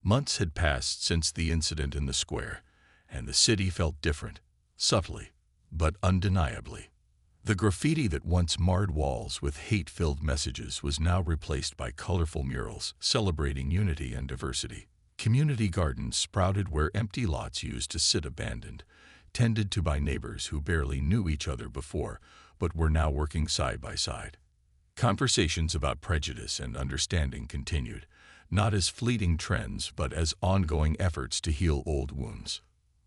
Months had passed since the incident in the square, and the city felt different, subtly, but undeniably. The graffiti that once marred walls with hate-filled messages was now replaced by colorful murals celebrating unity and diversity. Community gardens sprouted where empty lots used to sit abandoned, tended to by neighbors who barely knew each other before, but were now working side by side. Conversations about prejudice and understanding continued, not as fleeting trends but as ongoing efforts to heal old wounds.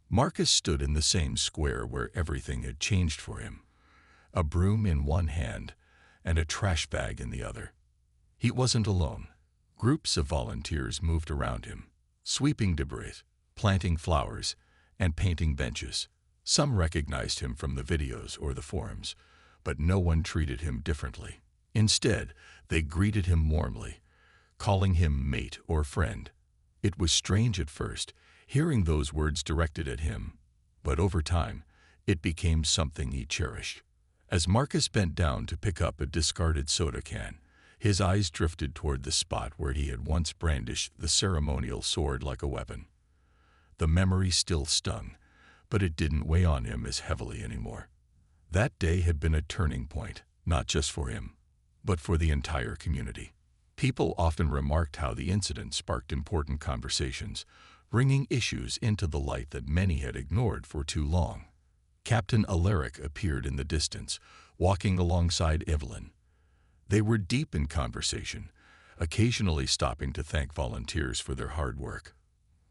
Marcus stood in the same square where everything had changed for him, a broom in one hand and a trash bag in the other. He wasn't alone. Groups of volunteers moved around him, sweeping debris, planting flowers, and painting benches. Some recognized him from the videos or the forums, but no one treated him differently. Instead, they greeted him warmly, calling him mate or friend. It was strange at first, hearing those words directed at him, but over time, it became something he cherished. As Marcus bent down to pick up a discarded soda can, his eyes drifted toward the spot where he had once brandished the ceremonial sword like a weapon. The memory still stung, but it didn't weigh on him as heavily anymore. That day had been a turning point, not just for him, but for the entire community. People often remarked how the incident sparked important conversations, bringing issues into the light that many had ignored for too long. Captain Alaric appeared in the distance, walking alongside Evelyn. They were deep in conversation, occasionally stopping to thank volunteers for their hard work.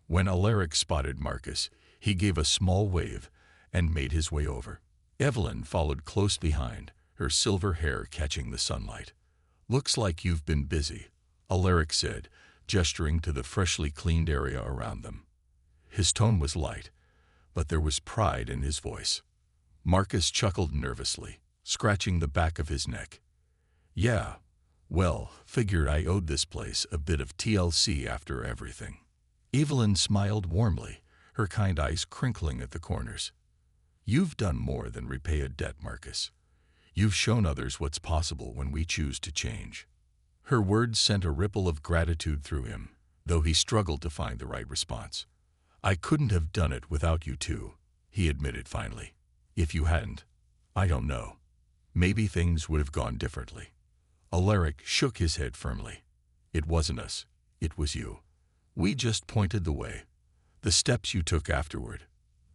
When Alaric spotted Marcus, he gave a small wave and made his way over. Evelyn followed close behind, her silver hair catching the sunlight. "Looks like you've been busy," Alaric said, gesturing to the freshly cleaned area around them. His tone was light, but there was pride in his voice. Marcus chuckled nervously, scratching the back of his neck. "Yeah, well, figured I owed this place a bit of TLC after everything." Evelyn smiled warmly, her kind eyes crinkling at the corners. "You've done more than repay a debt, Marcus. You've shown others what's possible when we choose to change." Her words sent a ripple of gratitude through him, though he struggled to find the right response. "I couldn't have done it without you two," he admitted finally. "If you hadn't, I don't know. Maybe things would have gone differently." Alaric shook his head firmly. "It wasn't us. It was you. We just pointed the way. The steps you took afterward,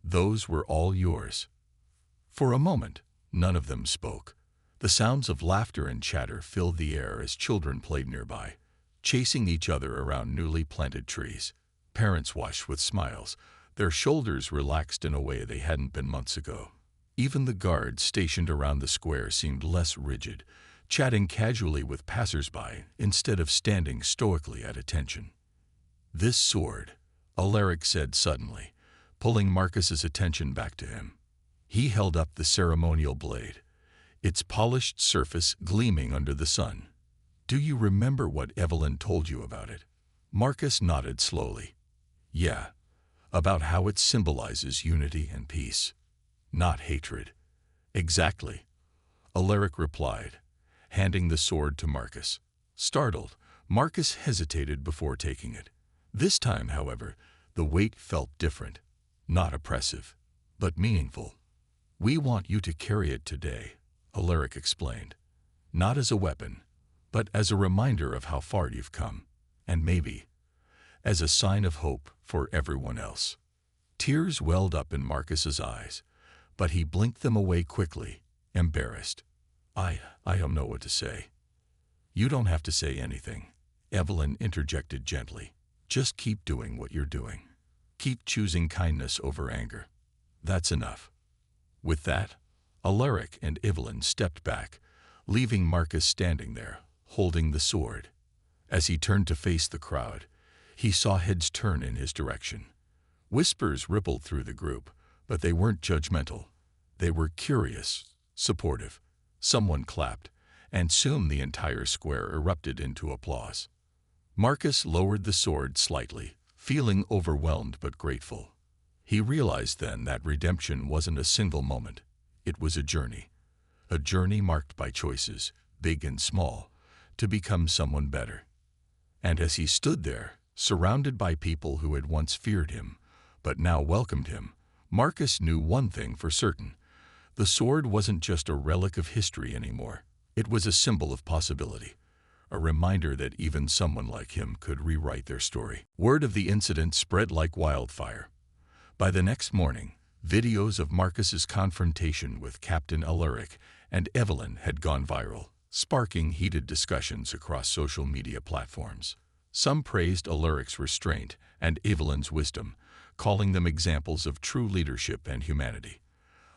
those were all yours." For a moment, none of them spoke. The sounds of laughter and chatter filled the air as children played nearby, chasing each other around newly planted trees. Parents watched with smiles, their shoulders relaxed in a way they hadn't been months ago. Even the guards stationed around the square seemed less rigid, chatting casually with passers-by instead of standing stoically at attention. "This sword," Alaric said suddenly, pulling Marcus's attention back to him. He held up the ceremonial blade, its polished surface gleaming under the sun. "Do you remember what Evelyn told you about it?" Marcus nodded slowly. "Yeah, about how it symbolizes unity and peace, not hatred." "Exactly," Alaric replied, handing the sword to Marcus. Startled, Marcus hesitated before taking it. This time, however, the weight felt different, not oppressive, but meaningful. "We want you to carry it today," Alaric explained. "Not as a weapon, but as a reminder of how far you've come, and maybe as a sign of hope for everyone else." Tears welled up in Marcus's eyes, but he blinked them away quickly, embarrassed. I don't know what to say." "You don't have to say anything," Evelyn interjected gently. "Just keep doing what you're doing. Keep choosing kindness over anger. That's enough." With that, Alaric and Evelyn stepped back, leaving Marcus standing there, holding the sword. As he turned to face the crowd, he saw heads turn in his direction. Whispers rippled through the group, but they weren't judgmental. They were curious, supportive. Someone clapped, and soon the entire square erupted into applause. Marcus lowered the sword slightly, feeling overwhelmed but grateful. He realized then that redemption wasn't a single moment. It was a journey marked by choices, big and small, to become someone better. And as he stood there, Surrounded by people who had once feared him, but now welcomed him, Marcus knew one thing for certain. The sword wasn't just a relic of history anymore. It was a symbol of possibility, a reminder that even someone like him could rewrite their story. Word of the incident spread like wildfire. By the next morning, videos of Marcus's confrontation with Captain Alaric and Evelyn had gone viral, sparking heated discussions across social media platforms. Some praised Alaric's restraint and Evelyn's wisdom, calling them examples of true leadership and humanity.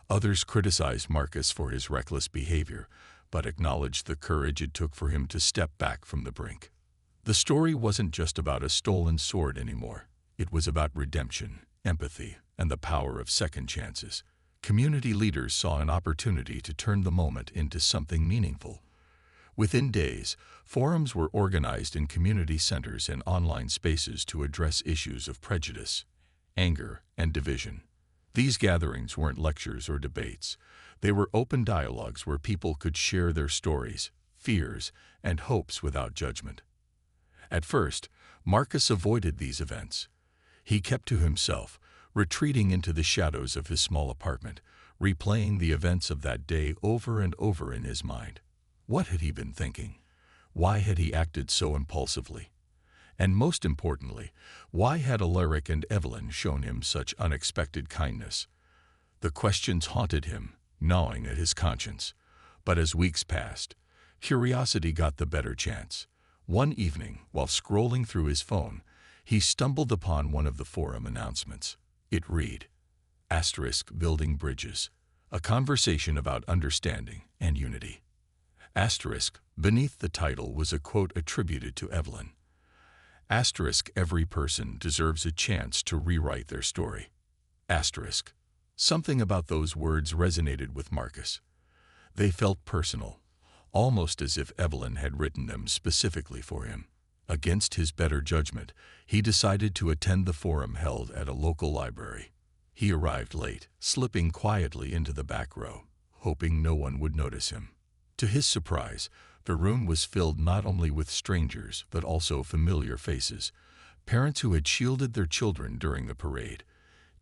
Others criticized Marcus for his reckless behavior, but acknowledged the courage it took for him to step back from the brink. The story wasn't just about a stolen sword anymore. It was about redemption, empathy, and the power of second chances. Community leaders saw an opportunity to turn the moment into something meaningful. Within days, forums were organized in community centers and online spaces to address issues of prejudice, anger, and division. These gatherings weren't lectures or debates. They were open dialogues where people could share their stories, fears, and hopes without judgment. At first, Marcus avoided these events. He kept to himself, retreating into the shadows of his small apartment, replaying the events of that day over and over in his mind. What had he been thinking? Why had he acted so impulsively? And most importantly, why had Alaric and Evelyn shown him such unexpected kindness? The questions haunted him, gnawing at his conscience. But as weeks passed, curiosity got the better chance. One evening, while scrolling through his phone, he stumbled upon one of the forum announcements. It read, *Building Bridges, a conversation about understanding and unity. Beneath the title was a quote attributed to Evelyn. Every person deserves a chance to rewrite their story. Something about those words resonated with Marcus. They felt personal, almost as if Evelyn had written them specifically for him. Against his better judgment, he decided to attend the forum held at a local library. He arrived late, slipping quietly into the back row, hoping no one would notice him. To his surprise, the room was filled not only with strangers but also familiar faces, parents who had shielded their children during the parade,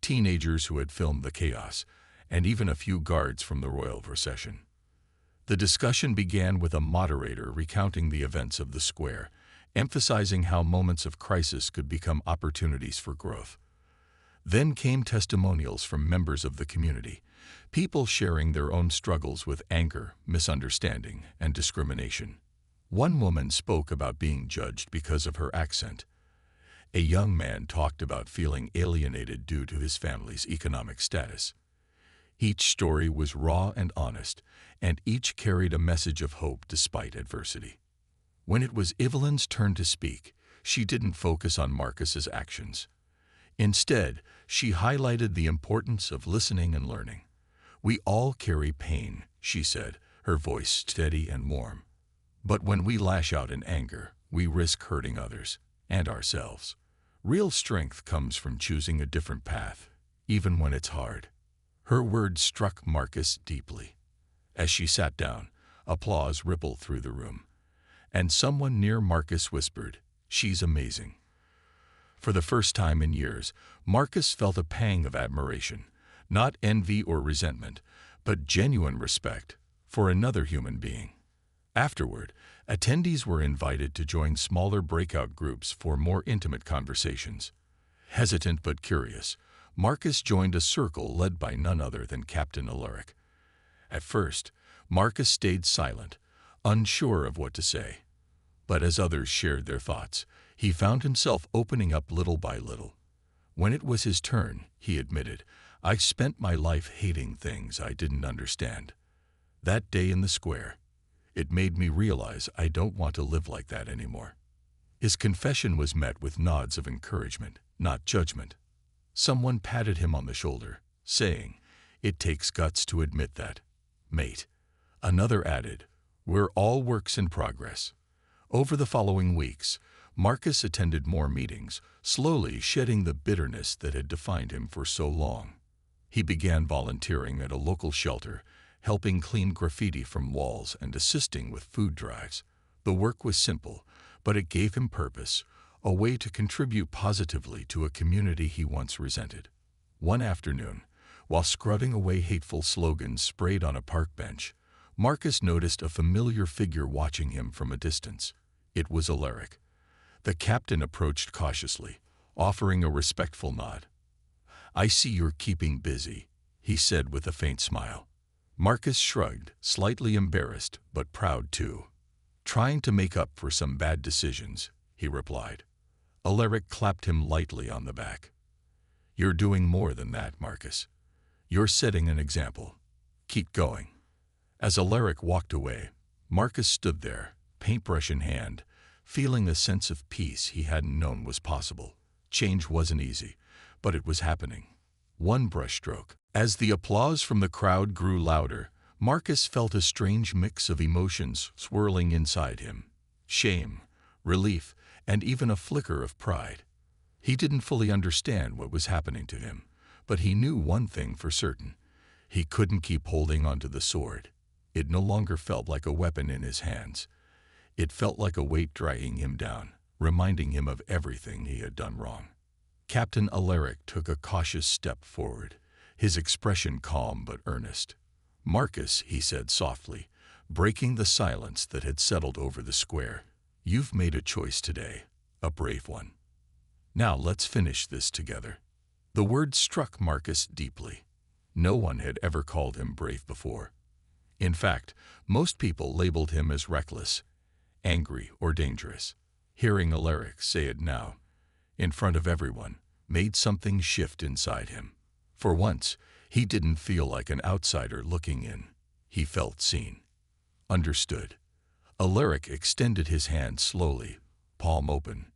teenagers who had filmed the chaos, and even a few guards from the royal procession. The discussion began with a moderator recounting the events of the square, emphasizing how moments of crisis could become opportunities for growth. Then came testimonials from members of the community, people sharing their own struggles with anger, misunderstanding, and discrimination. One woman spoke about being judged because of her accent. A young man talked about feeling alienated due to his family's economic status. Each story was raw and honest, and each carried a message of hope despite adversity. When it was Evelyn's turn to speak, she didn't focus on Marcus's actions. Instead, she highlighted the importance of listening and learning. "We all carry pain," she said, her voice steady and warm. "But when we lash out in anger, we risk hurting others and ourselves. Real strength comes from choosing a different path, even when it's hard." Her words struck Marcus deeply. As she sat down, applause rippled through the room, and someone near Marcus whispered, "She's amazing." For the first time in years, Marcus felt a pang of admiration, not envy or resentment, but genuine respect for another human being. Afterward, attendees were invited to join smaller breakout groups for more intimate conversations. Hesitant but curious, Marcus joined a circle led by none other than Captain Alaric. At first, Marcus stayed silent, unsure of what to say. But as others shared their thoughts, he found himself opening up little by little. When it was his turn, he admitted, "I spent my life hating things I didn't understand. That day in the square, it made me realize I don't want to live like that anymore." His confession was met with nods of encouragement, not judgment. Someone patted him on the shoulder, saying, "It takes guts to admit that, mate." Another added, "We're all works in progress." Over the following weeks, Marcus attended more meetings, slowly shedding the bitterness that had defined him for so long. He began volunteering at a local shelter, helping clean graffiti from walls and assisting with food drives. The work was simple, but it gave him purpose, a way to contribute positively to a community he once resented. One afternoon, while scrubbing away hateful slogans sprayed on a park bench, Marcus noticed a familiar figure watching him from a distance. It was Alaric. The captain approached cautiously, offering a respectful nod. "I see you're keeping busy," he said with a faint smile. Marcus shrugged, slightly embarrassed but proud too. "Trying to make up for some bad decisions," he replied. Alaric clapped him lightly on the back. "You're doing more than that, Marcus. You're setting an example. Keep going." As Alaric walked away, Marcus stood there, paintbrush in hand, feeling a sense of peace he hadn't known was possible. Change wasn't easy, but it was happening. One brushstroke. As the applause from the crowd grew louder, Marcus felt a strange mix of emotions swirling inside him. Shame, relief, and even a flicker of pride. He didn't fully understand what was happening to him, but he knew one thing for certain. He couldn't keep holding onto the sword. It no longer felt like a weapon in his hands. It felt like a weight dragging him down, reminding him of everything he had done wrong. Captain Alaric took a cautious step forward, his expression calm but earnest. "Marcus," he said softly, breaking the silence that had settled over the square, "you've made a choice today, a brave one. Now let's finish this together." The word struck Marcus deeply. No one had ever called him brave before. In fact, most people labeled him as reckless, angry, or dangerous. Hearing Alaric say it now, in front of everyone, made something shift inside him. For once, he didn't feel like an outsider looking in. He felt seen, understood. Alaric extended his hand slowly, palm open,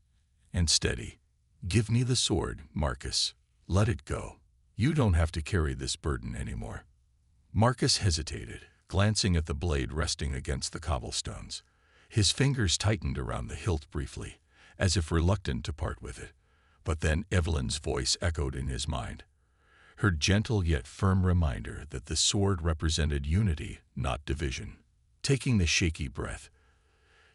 and steady. "Give me the sword, Marcus. Let it go. You don't have to carry this burden anymore." Marcus hesitated, glancing at the blade resting against the cobblestones. His fingers tightened around the hilt briefly, as if reluctant to part with it. But then Evelyn's voice echoed in his mind. Her gentle yet firm reminder that the sword represented unity, not division. Taking the shaky breath,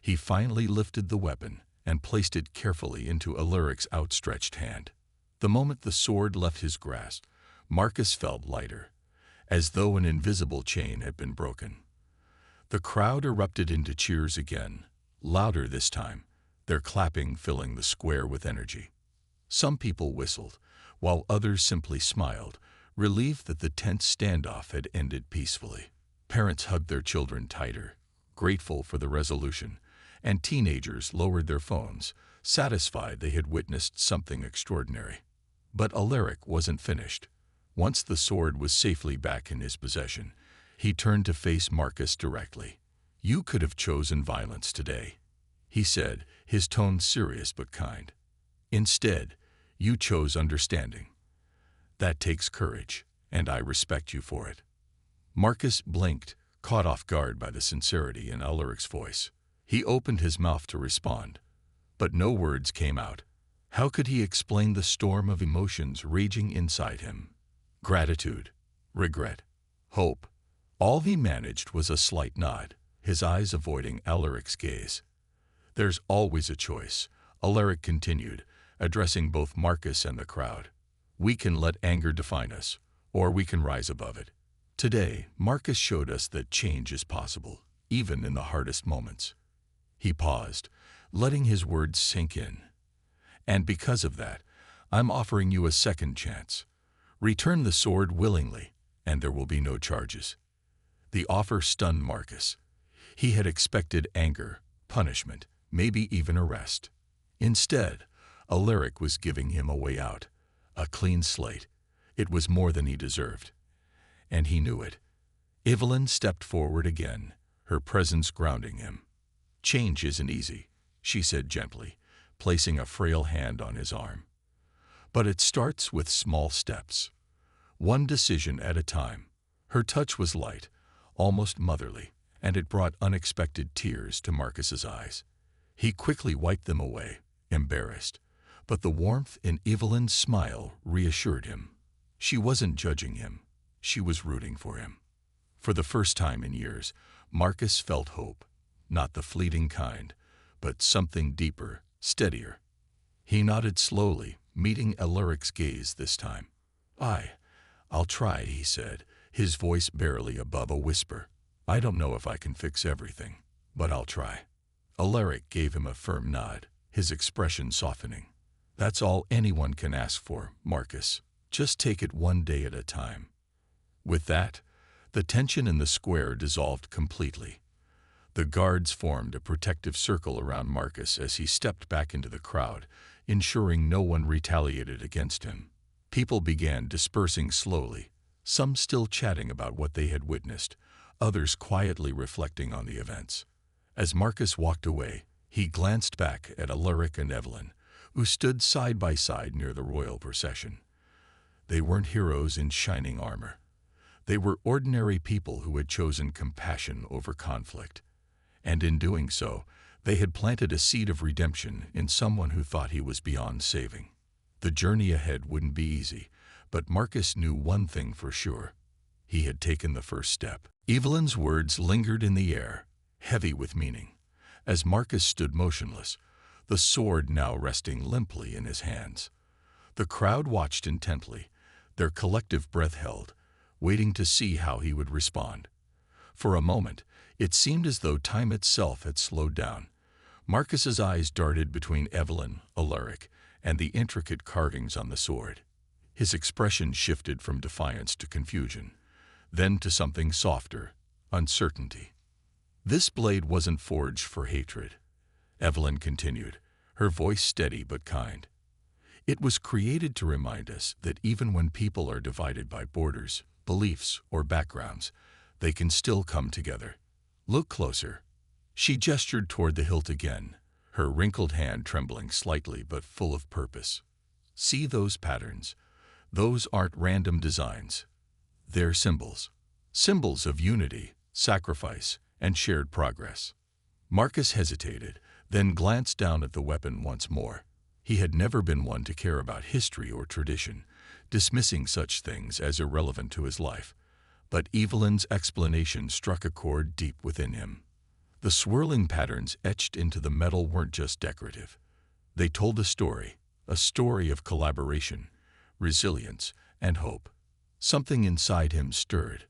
he finally lifted the weapon and placed it carefully into Alaric's outstretched hand. The moment the sword left his grasp, Marcus felt lighter, as though an invisible chain had been broken. The crowd erupted into cheers again, louder this time, their clapping filling the square with energy. Some people whistled, while others simply smiled, relieved that the tense standoff had ended peacefully. Parents hugged their children tighter, grateful for the resolution, and teenagers lowered their phones, satisfied they had witnessed something extraordinary. But Alaric wasn't finished. Once the sword was safely back in his possession, he turned to face Marcus directly. "You could have chosen violence today," he said, his tone serious but kind. "Instead, you chose understanding. That takes courage, and I respect you for it." Marcus blinked, caught off guard by the sincerity in Alaric's voice. He opened his mouth to respond, but no words came out. How could he explain the storm of emotions raging inside him? Gratitude, regret, hope. All he managed was a slight nod, his eyes avoiding Alaric's gaze. "There's always a choice," Alaric continued, addressing both Marcus and the crowd. "We can let anger define us, or we can rise above it. Today, Marcus showed us that change is possible, even in the hardest moments." He paused, letting his words sink in. "And because of that, I'm offering you a second chance. Return the sword willingly, and there will be no charges." The offer stunned Marcus. He had expected anger, punishment, maybe even arrest. Instead, Alaric was giving him a way out, a clean slate. It was more than he deserved, and he knew it. Evelyn stepped forward again, her presence grounding him. "Change isn't easy," she said gently, placing a frail hand on his arm. "But it starts with small steps, one decision at a time." Her touch was light, almost motherly, and it brought unexpected tears to Marcus's eyes. He quickly wiped them away, embarrassed, but the warmth in Evelyn's smile reassured him. She wasn't judging him, she was rooting for him. For the first time in years, Marcus felt hope, not the fleeting kind, but something deeper, steadier. He nodded slowly, meeting Alaric's gaze this time. I'll try, he said, his voice barely above a whisper. I don't know if I can fix everything, but I'll try. Alaric gave him a firm nod, his expression softening. That's all anyone can ask for, Marcus. Just take it one day at a time. With that, the tension in the square dissolved completely. The guards formed a protective circle around Marcus as he stepped back into the crowd, ensuring no one retaliated against him. People began dispersing slowly, some still chatting about what they had witnessed, others quietly reflecting on the events. As Marcus walked away, he glanced back at Alaric and Evelyn, who stood side by side near the royal procession. They weren't heroes in shining armor. They were ordinary people who had chosen compassion over conflict. And in doing so, they had planted a seed of redemption in someone who thought he was beyond saving. The journey ahead wouldn't be easy, but Marcus knew one thing for sure. He had taken the first step. Evelyn's words lingered in the air, heavy with meaning. As Marcus stood motionless, the sword now resting limply in his hands. The crowd watched intently, their collective breath held, waiting to see how he would respond. For a moment, it seemed as though time itself had slowed down. Marcus's eyes darted between Evelyn, Alaric, and the intricate carvings on the sword. His expression shifted from defiance to confusion, then to something softer, uncertainty. This blade wasn't forged for hatred, Evelyn continued, her voice steady but kind. It was created to remind us that even when people are divided by borders, beliefs, or backgrounds, they can still come together. Look closer. She gestured toward the hilt again, her wrinkled hand trembling slightly but full of purpose. See those patterns? Those aren't random designs. They're symbols. Symbols of unity, sacrifice, and shared progress. Marcus hesitated, then glanced down at the weapon once more. He had never been one to care about history or tradition, dismissing such things as irrelevant to his life. But Evelyn's explanation struck a chord deep within him. The swirling patterns etched into the metal weren't just decorative. They told a story of collaboration, resilience, and hope. Something inside him stirred,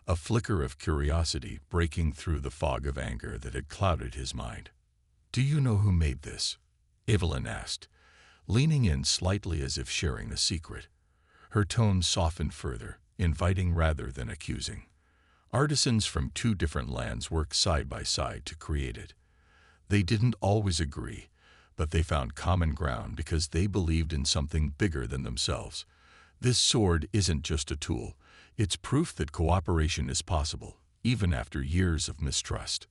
a flicker of curiosity breaking through the fog of anger that had clouded his mind. Do you know who made this? Evelyn asked, leaning in slightly as if sharing a secret. Her tone softened further, inviting rather than accusing. Artisans from two different lands worked side by side to create it. They didn't always agree, but they found common ground because they believed in something bigger than themselves. This sword isn't just a tool, it's proof that cooperation is possible, even after years of mistrust.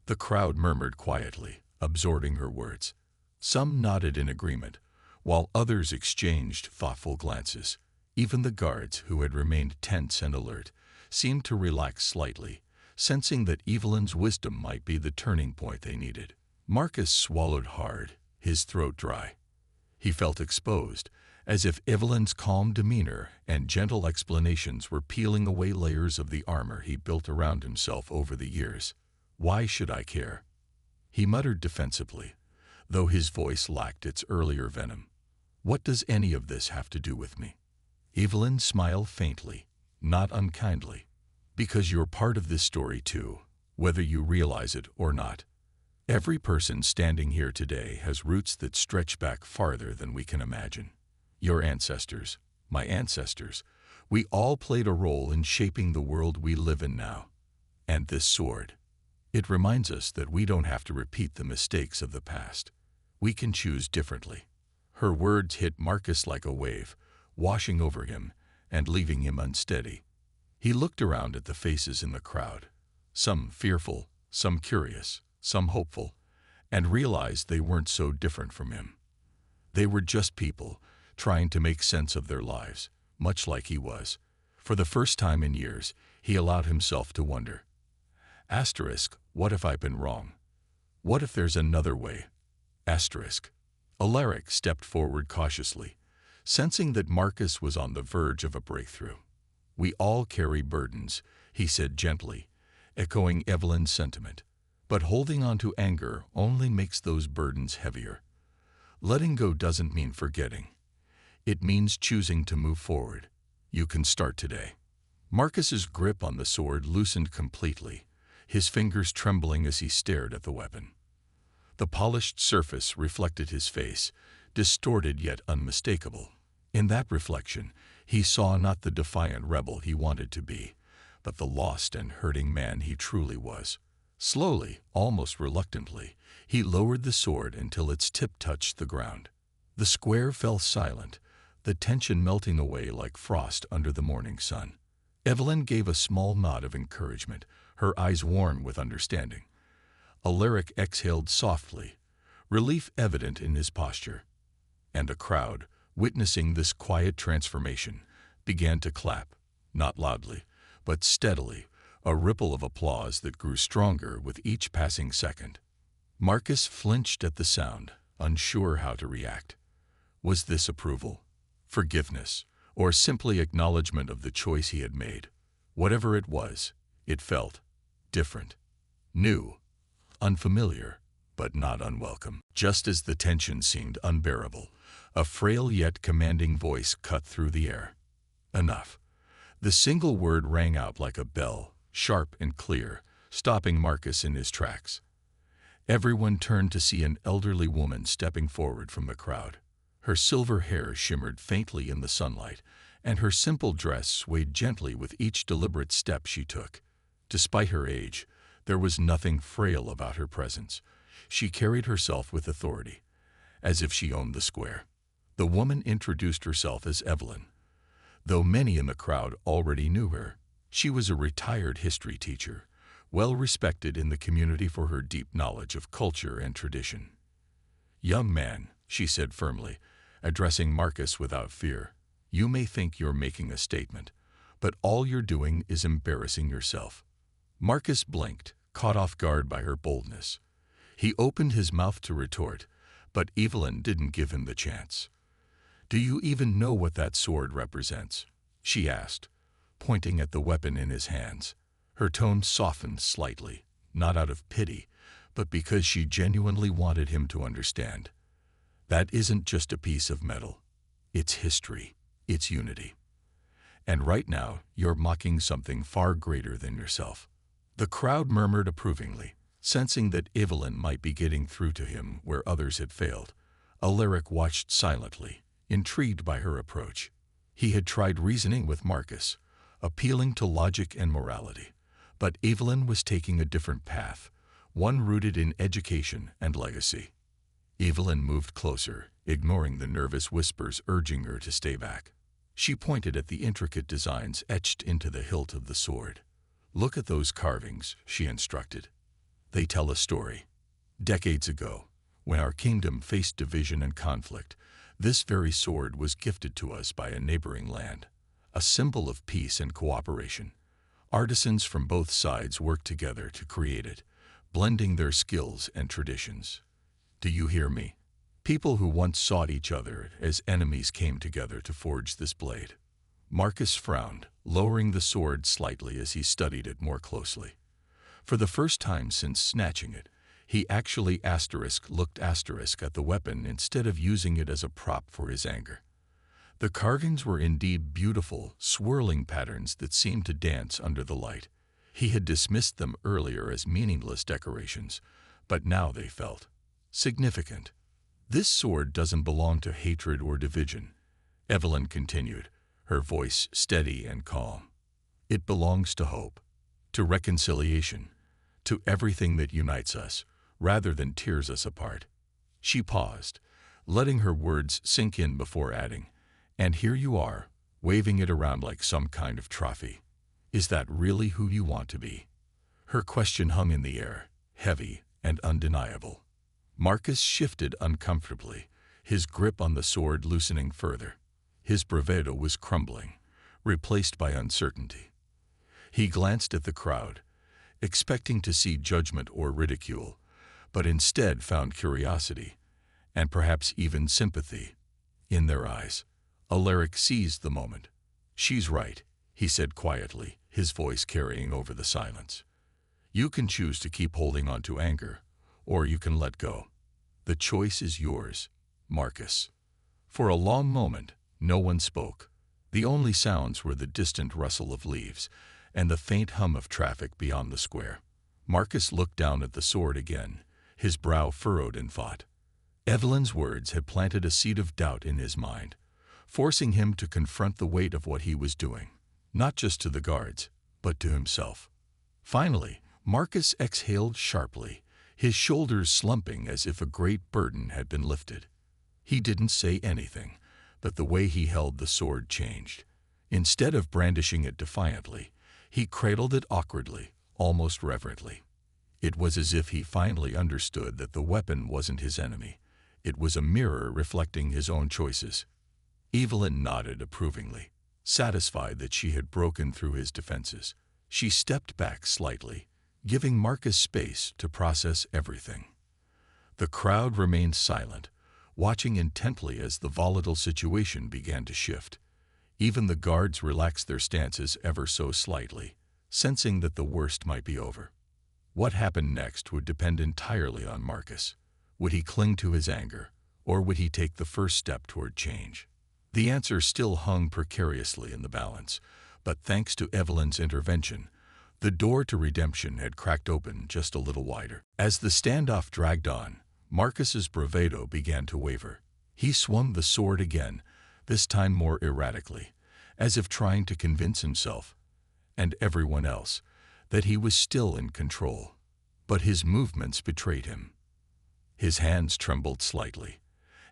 The crowd murmured quietly, absorbing her words. Some nodded in agreement, while others exchanged thoughtful glances. Even the guards, who had remained tense and alert, seemed to relax slightly, sensing that Evelyn's wisdom might be the turning point they needed. Marcus swallowed hard, his throat dry. He felt exposed, as if Evelyn's calm demeanor and gentle explanations were peeling away layers of the armor he built around himself over the years. Why should I care? He muttered defensively, though his voice lacked its earlier venom. What does any of this have to do with me? Evelyn smiled faintly, not unkindly. Because you're part of this story too, whether you realize it or not. Every person standing here today has roots that stretch back farther than we can imagine. Your ancestors, my ancestors, we all played a role in shaping the world we live in now. And this sword, it reminds us that we don't have to repeat the mistakes of the past. We can choose differently. Her words hit Marcus like a wave, washing over him and leaving him unsteady. He looked around at the faces in the crowd, some fearful, some curious, some hopeful, and realized they weren't so different from him. They were just people, trying to make sense of their lives, much like he was. For the first time in years, he allowed himself to wonder. What if I've been wrong? What if there's another way? Alaric stepped forward cautiously, sensing that Marcus was on the verge of a breakthrough. We all carry burdens, he said gently, echoing Evelyn's sentiment. But holding on to anger only makes those burdens heavier. Letting go doesn't mean forgetting. It means choosing to move forward. You can start today. Marcus's grip on the sword loosened completely, his fingers trembling as he stared at the weapon. The polished surface reflected his face, distorted yet unmistakable. In that reflection, he saw not the defiant rebel he wanted to be, but the lost and hurting man he truly was. Slowly, almost reluctantly, he lowered the sword until its tip touched the ground. The square fell silent, the tension melting away like frost under the morning sun. Evelyn gave a small nod of encouragement, her eyes warm with understanding. Alaric exhaled softly, relief evident in his posture. And the crowd, witnessing this quiet transformation, began to clap, not loudly, but steadily, a ripple of applause that grew stronger with each passing second. Marcus flinched at the sound, unsure how to react. Was this approval, forgiveness, or simply acknowledgement of the choice he had made? Whatever it was, it felt different, new, unfamiliar, but not unwelcome. Just as the tension seemed unbearable, a frail yet commanding voice cut through the air. Enough. The single word rang out like a bell, sharp and clear, stopping Marcus in his tracks. Everyone turned to see an elderly woman stepping forward from the crowd. Her silver hair shimmered faintly in the sunlight, and her simple dress swayed gently with each deliberate step she took. Despite her age, there was nothing frail about her presence. She carried herself with authority, as if she owned the square. The woman introduced herself as Evelyn. Though many in the crowd already knew her, she was a retired history teacher, well respected in the community for her deep knowledge of culture and tradition. "Young man," she said firmly, addressing Marcus without fear, "you may think you're making a statement, but all you're doing is embarrassing yourself." Marcus blinked, caught off guard by her boldness. He opened his mouth to retort, but Evelyn didn't give him the chance. "Do you even know what that sword represents?" she asked, pointing at the weapon in his hands. Her tone softened slightly, not out of pity, but because she genuinely wanted him to understand. "That isn't just a piece of metal. It's history. It's unity. And right now, you're mocking something far greater than yourself." The crowd murmured approvingly, sensing that Evelyn might be getting through to him where others had failed. Alaric watched silently, intrigued by her approach. He had tried reasoning with Marcus, appealing to logic and morality, but Evelyn was taking a different path, one rooted in education and legacy. Evelyn moved closer, ignoring the nervous whispers urging her to stay back. She pointed at the intricate designs etched into the hilt of the sword. "Look at those carvings," she instructed. "They tell a story. Decades ago, when our kingdom faced division and conflict, this very sword was gifted to us by a neighboring land, a symbol of peace and cooperation. Artisans from both sides worked together to create it, blending their skills and traditions. Do you hear me? People who once sought each other as enemies came together to forge this blade." Marcus frowned, lowering the sword slightly as he studied it more closely. For the first time since snatching it, he actually looked at the weapon instead of using it as a prop for his anger. The carvings were indeed beautiful, swirling patterns that seemed to dance under the light. He had dismissed them earlier as meaningless decorations, but now they felt significant. "This sword doesn't belong to hatred or division," Evelyn continued, her voice steady and calm. "It belongs to hope, to reconciliation, to everything that unites us, rather than tears us apart." She paused, letting her words sink in before adding, "And here you are, waving it around like some kind of trophy. Is that really who you want to be?" Her question hung in the air, heavy and undeniable. Marcus shifted uncomfortably, his grip on the sword loosening further. His bravado was crumbling, replaced by uncertainty. He glanced at the crowd, expecting to see judgment or ridicule, but instead found curiosity, and perhaps even sympathy, in their eyes. Alaric seized the moment. "She's right," he said quietly, his voice carrying over the silence. "You can choose to keep holding on to anger, or you can let go. The choice is yours." Marcus. For a long moment, no one spoke. The only sounds were the distant rustle of leaves and the faint hum of traffic beyond the square. Marcus looked down at the sword again, his brow furrowed in thought. Evelyn's words had planted a seed of doubt in his mind, forcing him to confront the weight of what he was doing, not just to the guards, but to himself. Finally, Marcus exhaled sharply, his shoulders slumping as if a great burden had been lifted. He didn't say anything, but the way he held the sword changed. Instead of brandishing it defiantly, he cradled it awkwardly, almost reverently. It was as if he finally understood that the weapon wasn't his enemy. It was a mirror reflecting his own choices. Evelyn nodded approvingly, satisfied that she had broken through his defenses. She stepped back slightly, giving Marcus space to process everything. The crowd remained silent, watching intently as the volatile situation began to shift. Even the guards relaxed their stances ever so slightly, sensing that the worst might be over. What happened next would depend entirely on Marcus. Would he cling to his anger, or would he take the first step toward change? The answer still hung precariously in the balance, but thanks to Evelyn's intervention, the door to redemption had cracked open just a little wider. As the standoff dragged on, Marcus's bravado began to waver. He swung the sword again, this time more erratically, as if trying to convince himself, and everyone else, that he was still in control. But his movements betrayed him. His hands trembled slightly,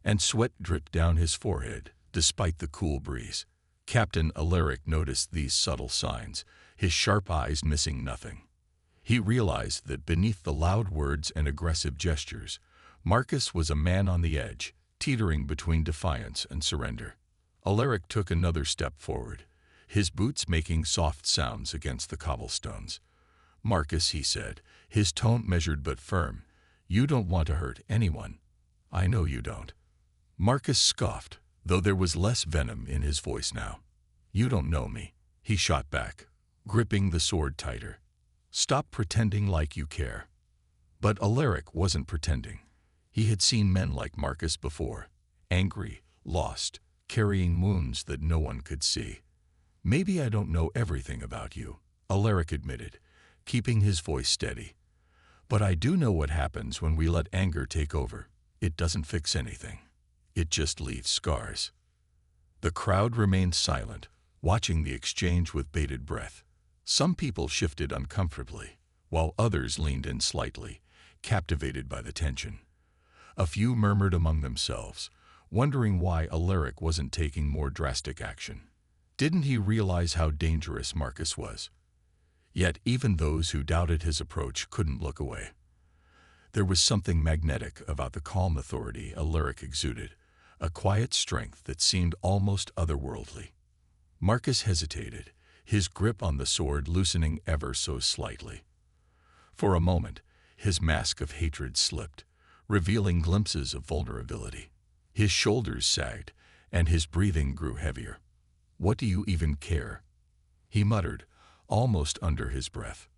and sweat dripped down his forehead, despite the cool breeze. Captain Alaric noticed these subtle signs, his sharp eyes missing nothing. He realized that beneath the loud words and aggressive gestures, Marcus was a man on the edge, teetering between defiance and surrender. Alaric took another step forward, his boots making soft sounds against the cobblestones. "Marcus," he said, his tone measured but firm, "you don't want to hurt anyone. I know you don't." Marcus scoffed, though there was less venom in his voice now. "You don't know me," he shot back, gripping the sword tighter. "Stop pretending like you care." But Alaric wasn't pretending. He had seen men like Marcus before, angry, lost, carrying wounds that no one could see. "Maybe I don't know everything about you," Alaric admitted, keeping his voice steady. "But I do know what happens when we let anger take over. It doesn't fix anything. It just leaves scars." The crowd remained silent, watching the exchange with bated breath. Some people shifted uncomfortably, while others leaned in slightly, captivated by the tension. A few murmured among themselves, wondering why Alaric wasn't taking more drastic action. Didn't he realize how dangerous Marcus was? Yet even those who doubted his approach couldn't look away. There was something magnetic about the calm authority Alaric exuded, a quiet strength that seemed almost otherworldly. Marcus hesitated, his grip on the sword loosening ever so slightly. For a moment, his mask of hatred slipped, revealing glimpses of vulnerability. His shoulders sagged, and his breathing grew heavier. "What do you even care?" he muttered, almost under his breath.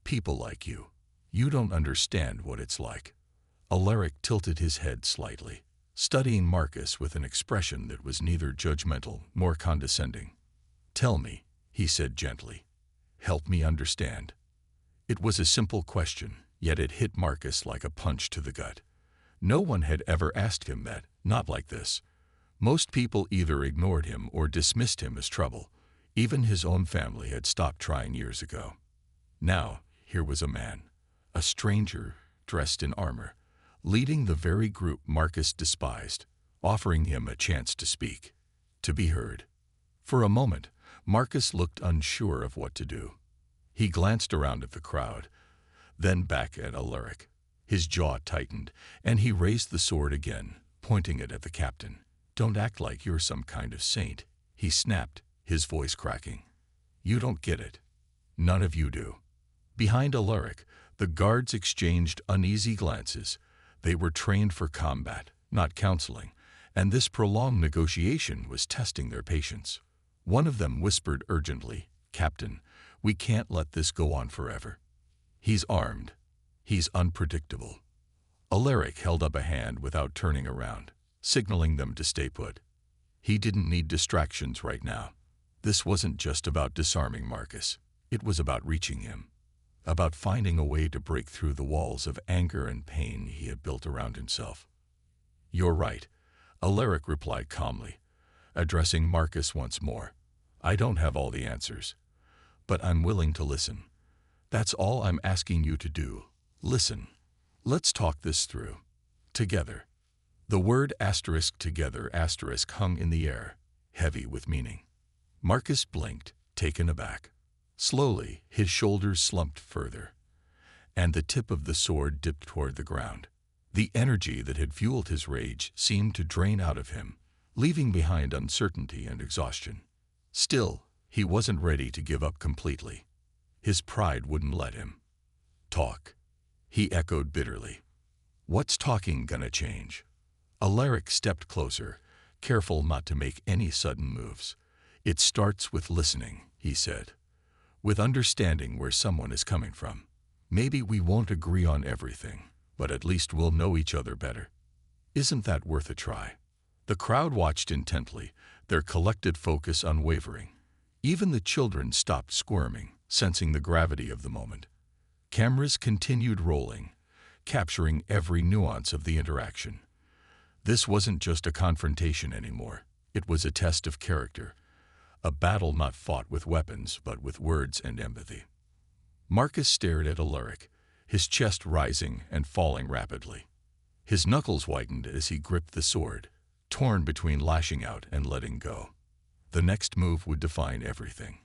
"People like you. You don't understand what it's like." Alaric tilted his head slightly, studying Marcus with an expression that was neither judgmental nor condescending. "Tell me," he said gently. "Help me understand." It was a simple question, yet it hit Marcus like a punch to the gut. No one had ever asked him that, not like this. Most people either ignored him or dismissed him as trouble. Even his own family had stopped trying years ago. Now, here was a man, a stranger, dressed in armor, leading the very group Marcus despised, offering him a chance to speak, to be heard. For a moment, Marcus looked unsure of what to do. He glanced around at the crowd, then back at Alaric. His jaw tightened, and he raised the sword again, pointing it at the captain. "Don't act like you're some kind of saint," he snapped, his voice cracking. "You don't get it. None of you do." Behind Alaric, the guards exchanged uneasy glances. They were trained for combat, not counseling, and this prolonged negotiation was testing their patience. One of them whispered urgently, "Captain, we can't let this go on forever. He's armed. He's unpredictable." Alaric held up a hand without turning around. signaling them to stay put. He didn't need distractions right now. This wasn't just about disarming Marcus. It was about reaching him, about finding a way to break through the walls of anger and pain he had built around himself. "You're right," Alaric replied calmly, addressing Marcus once more. "I don't have all the answers, but I'm willing to listen. That's all I'm asking you to do. Listen. Let's talk this through. Together." The word *together* hung in the air, heavy with meaning. Marcus blinked, taken aback. Slowly, his shoulders slumped further, and the tip of the sword dipped toward the ground. The energy that had fueled his rage seemed to drain out of him, leaving behind uncertainty and exhaustion. Still, he wasn't ready to give up completely. His pride wouldn't let him. "Talk," he echoed bitterly. "What's talking gonna change?" Alaric stepped closer, careful not to make any sudden moves. "It starts with listening," he said, "with understanding where someone is coming from. Maybe we won't agree on everything, but at least we'll know each other better. Isn't that worth a try?" The crowd watched intently, their collected focus unwavering. Even the children stopped squirming, sensing the gravity of the moment. Cameras continued rolling, capturing every nuance of the interaction. This wasn't just a confrontation anymore. It was a test of character, a battle not fought with weapons but with words and empathy. Marcus stared at Alaric, his chest rising and falling rapidly. His knuckles whitened as he gripped the sword, torn between lashing out and letting go. The next move would define everything.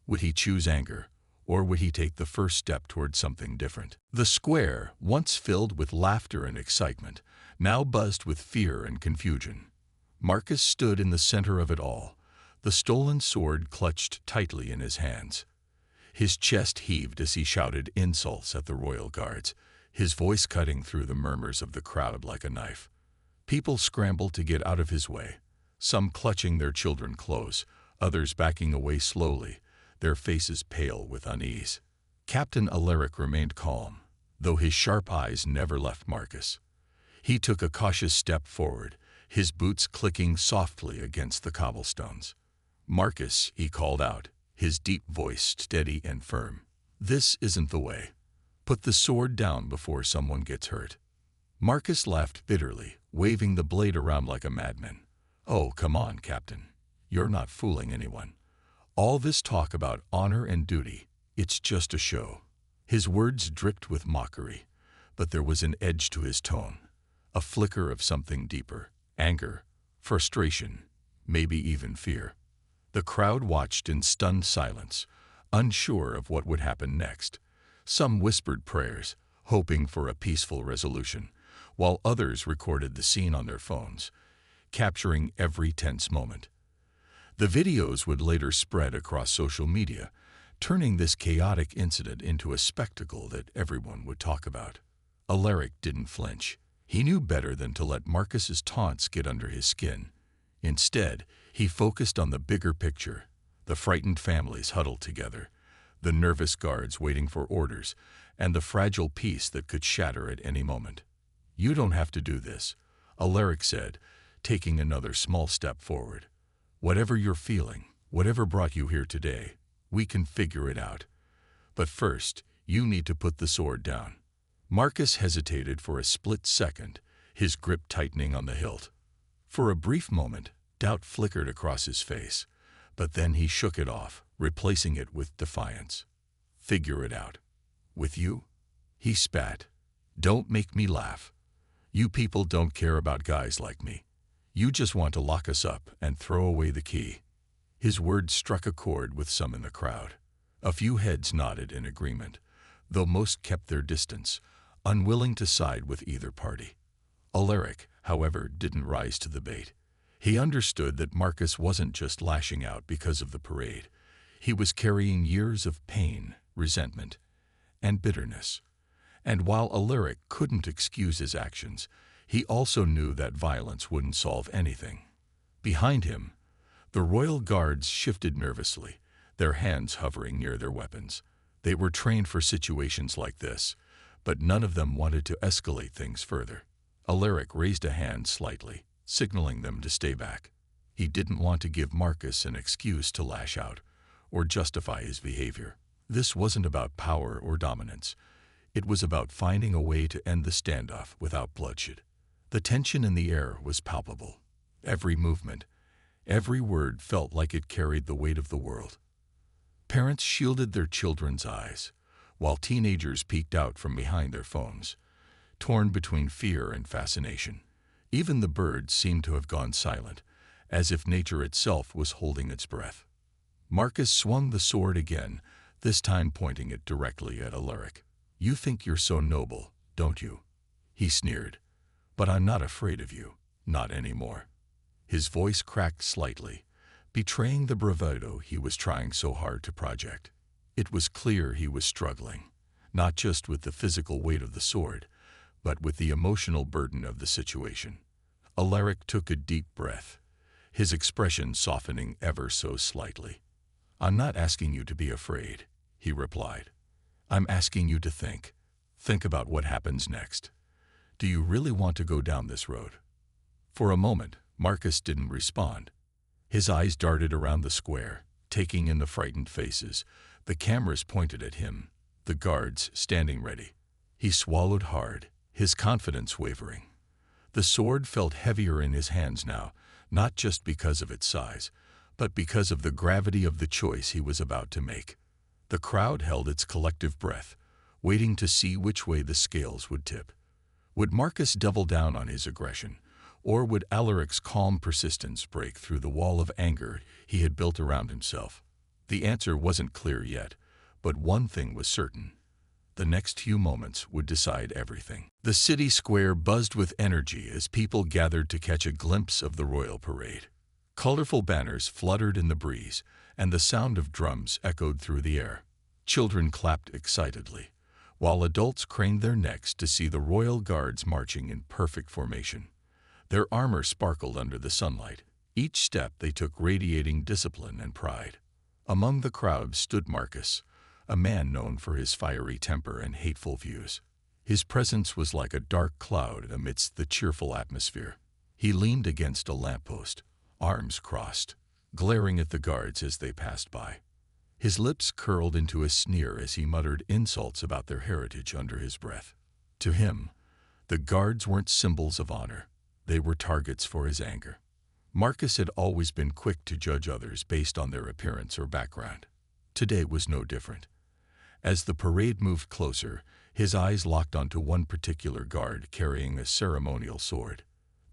Would he choose anger, or would he take the first step toward something different? The square, once filled with laughter and excitement, now buzzed with fear and confusion. Marcus stood in the center of it all, the stolen sword clutched tightly in his hands. His chest heaved as he shouted insults at the royal guards, his voice cutting through the murmurs of the crowd like a knife. People scrambled to get out of his way, some clutching their children close, others backing away slowly, their faces pale with unease. Captain Alaric remained calm, though his sharp eyes never left Marcus. He took a cautious step forward, his boots clicking softly against the cobblestones. "Marcus," he called out, his deep voice steady and firm. "This isn't the way. Put the sword down before someone gets hurt." Marcus laughed bitterly, waving the blade around like a madman. "Oh, come on, Captain. You're not fooling anyone. All this talk about honor and duty, it's just a show." His words dripped with mockery, but there was an edge to his tone, a flicker of something deeper, anger, frustration, maybe even fear. The crowd watched in stunned silence, unsure of what would happen next. Some whispered prayers, hoping for a peaceful resolution, while others recorded the scene on their phones, capturing every tense moment. The videos would later spread across social media, turning this chaotic incident into a spectacle that everyone would talk about. Alaric didn't flinch. He knew better than to let Marcus's taunts get under his skin. Instead, he focused on the bigger picture, the frightened families huddled together, the nervous guards waiting for orders, and the fragile peace that could shatter at any moment. "You don't have to do this," Alaric said, taking another small step forward. "Whatever you're feeling, whatever brought you here today, we can figure it out. But first, you need to put the sword down." Marcus hesitated for a split second, his grip tightening on the hilt. For a brief moment, doubt flickered across his face, but then he shook it off, replacing it with defiance. "Figure it out. With you?" He spat. "Don't make me laugh. You people don't care about guys like me. You just want to lock us up and throw away the key." His words struck a chord with some in the crowd. A few heads nodded in agreement, though most kept their distance, unwilling to side with either party. Alaric, however, didn't rise to the bait. He understood that Marcus wasn't just lashing out because of the parade. He was carrying years of pain, resentment, and bitterness. And while Alaric couldn't excuse his actions, he also knew that violence wouldn't solve anything. Behind him, the royal guards shifted nervously, their hands hovering near their weapons. They were trained for situations like this, but none of them wanted to escalate things further. Alaric raised a hand slightly. signaling them to stay back. He didn't want to give Marcus an excuse to lash out or justify his behavior. This wasn't about power or dominance. It was about finding a way to end the standoff without bloodshed. The tension in the air was palpable. Every movement, every word felt like it carried the weight of the world. Parents shielded their children's eyes, while teenagers peeked out from behind their phones, torn between fear and fascination. Even the birds seemed to have gone silent, as if nature itself was holding its breath. Marcus swung the sword again, this time pointing it directly at Alaric. "You think you're so noble, don't you?" he sneered. "But I'm not afraid of you, not anymore." His voice cracked slightly, betraying the bravado he was trying so hard to project. It was clear he was struggling, not just with the physical weight of the sword, but with the emotional burden of the situation. Alaric took a deep breath, his expression softening ever so slightly. "I'm not asking you to be afraid," he replied. "I'm asking you to think. Think about what happens next. Do you really want to go down this road?" For a moment, Marcus didn't respond. His eyes darted around the square, taking in the frightened faces, the cameras pointed at him, the guards standing ready. He swallowed hard, his confidence wavering. The sword felt heavier in his hands now, not just because of its size, but because of the gravity of the choice he was about to make. The crowd held its collective breath, waiting to see which way the scales would tip. Would Marcus double down on his aggression, or would Alaric's calm persistence break through the wall of anger he had built around himself? The answer wasn't clear yet, but one thing was certain. The next few moments would decide everything. The city square buzzed with energy as people gathered to catch a glimpse of the royal parade. Colorful banners fluttered in the breeze, and the sound of drums echoed through the air. Children clapped excitedly, while adults craned their necks to see the royal guards marching in perfect formation. Their armor sparkled under the sunlight, each step they took radiating discipline and pride. Among the crowd stood Marcus, a man known for his fiery temper and hateful views. His presence was like a dark cloud amidst the cheerful atmosphere. He leaned against a lamppost, arms crossed, glaring at the guards as they passed by. His lips curled into a sneer as he muttered insults about their heritage under his breath. To him, the guards weren't symbols of honor. They were targets for his anger. Marcus had always been quick to judge others based on their appearance or background. Today was no different. As the parade moved closer, his eyes locked onto one particular guard carrying a ceremonial sword.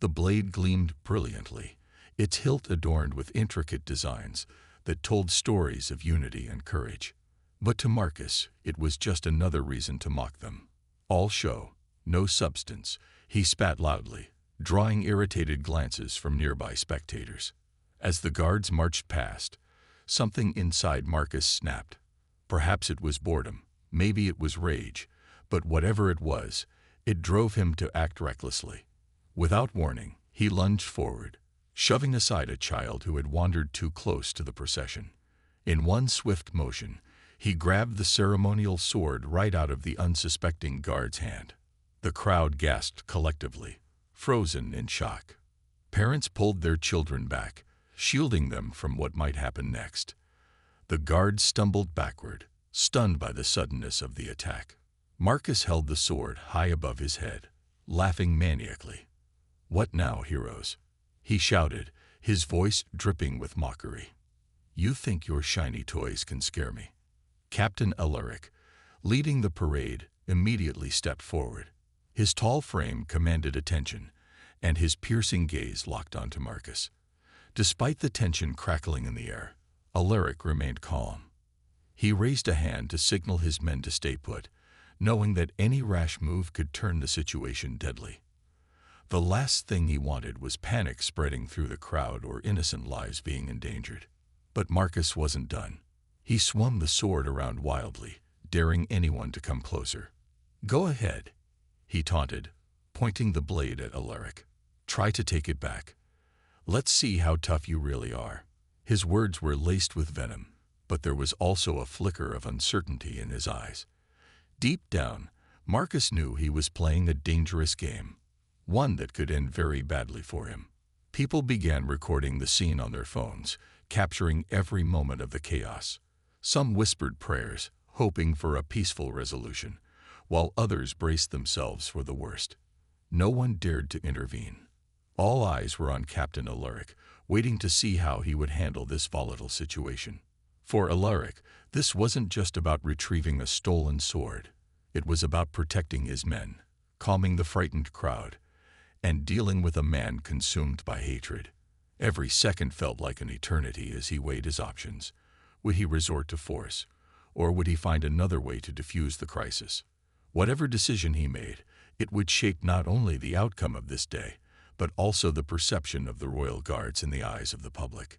The blade gleamed brilliantly, its hilt adorned with intricate designs that told stories of unity and courage. But to Marcus, it was just another reason to mock them. All show, no substance, he spat loudly, drawing irritated glances from nearby spectators. As the guards marched past, something inside Marcus snapped. Perhaps it was boredom, maybe it was rage, but whatever it was, it drove him to act recklessly. Without warning, he lunged forward, shoving aside a child who had wandered too close to the procession. In one swift motion, he grabbed the ceremonial sword right out of the unsuspecting guard's hand. The crowd gasped collectively, frozen in shock. Parents pulled their children back, shielding them from what might happen next. The guard stumbled backward, stunned by the suddenness of the attack. Marcus held the sword high above his head, laughing maniacally. "What now, heroes?" he shouted, his voice dripping with mockery. "You think your shiny toys can scare me?" Captain Alaric, leading the parade, immediately stepped forward. His tall frame commanded attention, and his piercing gaze locked onto Marcus. Despite the tension crackling in the air, Alaric remained calm. He raised a hand to signal his men to stay put, knowing that any rash move could turn the situation deadly. The last thing he wanted was panic spreading through the crowd or innocent lives being endangered. But Marcus wasn't done. He swung the sword around wildly, daring anyone to come closer. "Go ahead," he taunted, pointing the blade at Alaric. "Try to take it back. Let's see how tough you really are." His words were laced with venom, but there was also a flicker of uncertainty in his eyes. Deep down, Marcus knew he was playing a dangerous game, one that could end very badly for him. People began recording the scene on their phones, capturing every moment of the chaos. Some whispered prayers, hoping for a peaceful resolution, while others braced themselves for the worst. No one dared to intervene. All eyes were on Captain Alaric, waiting to see how he would handle this volatile situation. For Alaric, this wasn't just about retrieving a stolen sword. It was about protecting his men, calming the frightened crowd, and dealing with a man consumed by hatred. Every second felt like an eternity as he weighed his options. Would he resort to force, or would he find another way to defuse the crisis? Whatever decision he made, it would shape not only the outcome of this day, but also the perception of the royal guards in the eyes of the public.